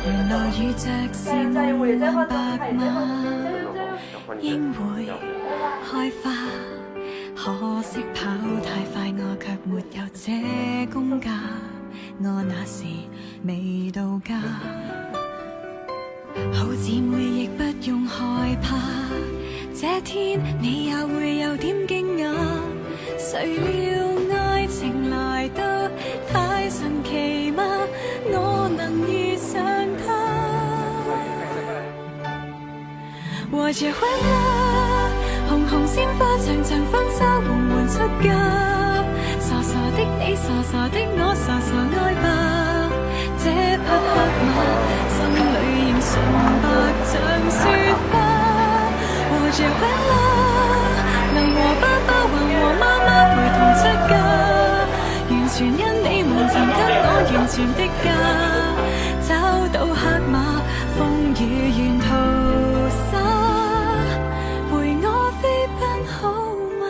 原來遇着是夢白馬，應會開花。可惜跑太快，我卻沒有這功架。我那時未到家，好姊妹亦不用害怕。這天你也會有點驚訝，誰料愛情來得太神奇嗎？我能遇上他，我結婚啦，紅紅鮮花長長婚紗緩緩出嫁，傻傻的你，傻傻的我，傻傻愛吧。這匹黑馬心裏仍純白像雪花。我結婚啦，能和爸爸還和媽媽陪同出嫁，完全因你們曾給我完全的家。找到黑馬，風雨沿途灑，陪我飛奔好嗎？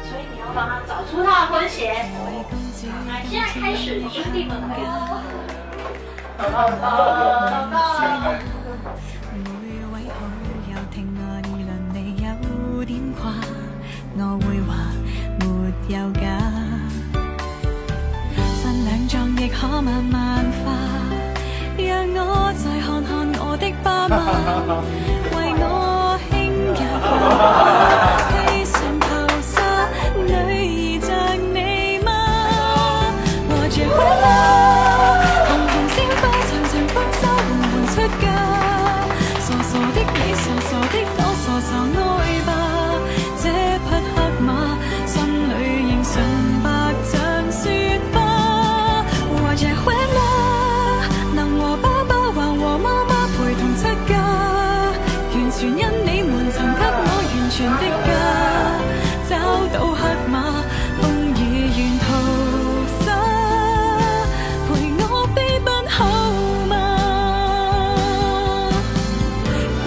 所以你要帮他找出他的婚鞋。来，现在开始，兄弟们可以。每位好友聽我議論你有點誇，我會話沒有假。新娘妝亦可慢慢化，讓我再看看我的爸媽，為我輕柔披上頭紗，女兒像你嗎？我結婚啦，紅紅鮮花長長婚紗緩緩出嫁，傻傻的你，傻傻的我，傻傻愛吧。這匹黑馬心裏仍純白像雪花。我結婚啦，能和爸爸還和媽媽陪同出嫁，完全因你們曾給我完全的家。找到黑馬，風雨沿途灑，陪我飛奔好嗎？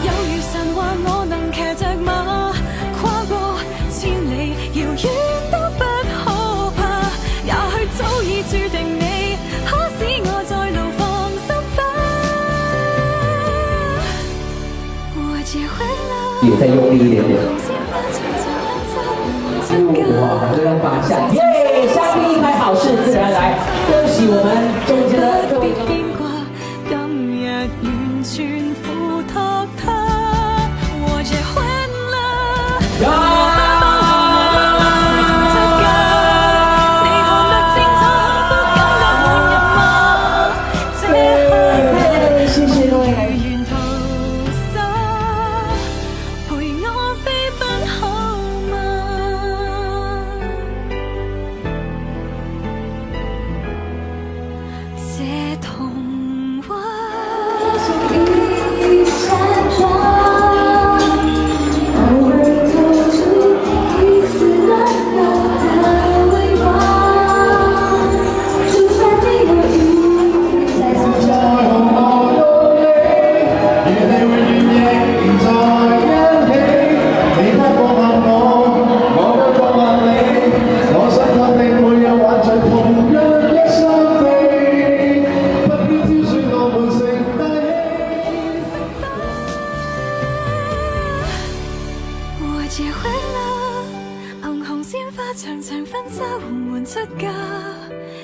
有如神話，我能騎着馬，跨過千里遙遠都不可怕。也許早已注定你，可使我在路放心花。我結婚啦，也再用力一點點。紅鮮花長長婚紗緩緩出嫁。哇，這樣放下，耶！香檳一拍好事自然來，恭喜我們中間的各位。牽掛，今日完全付託他。我結婚啦，和爸爸和媽媽陪同出嫁，你看得清楚幸福感覺滿人嗎？這刻風雨沿途灑，陪我飛奔好嗎？這童話。一扇窗，偶爾透出一絲暖暖的微光。就算沒有雨，再怎麼樣都累。與你永遠仍在一起，你不過問我，我不過問你，我想確定沒有玩在同樣一雙臂，不必挑選我們成大我結婚啦，紅紅鮮花長長婚紗緩緩出嫁，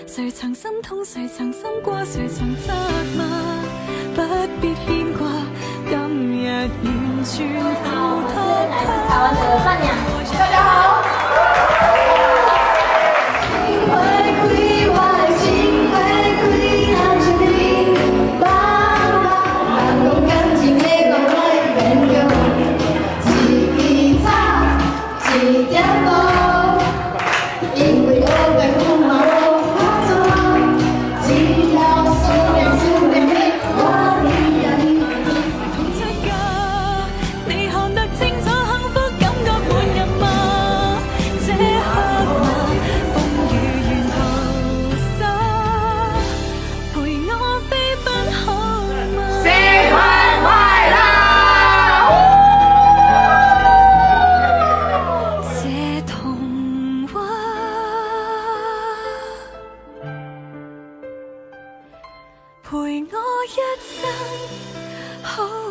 誰曾心痛，誰曾心過，誰曾責罵，不必牽掛，今日完全付託他。台灣的伴娘，大家好。情回歸外，情回歸安全的爸爸，感動感情的關懷變有幾筆差，幾點多，因為我在乎嘛我怕錯，只要數量數量的我的眼裡。陪我一生好。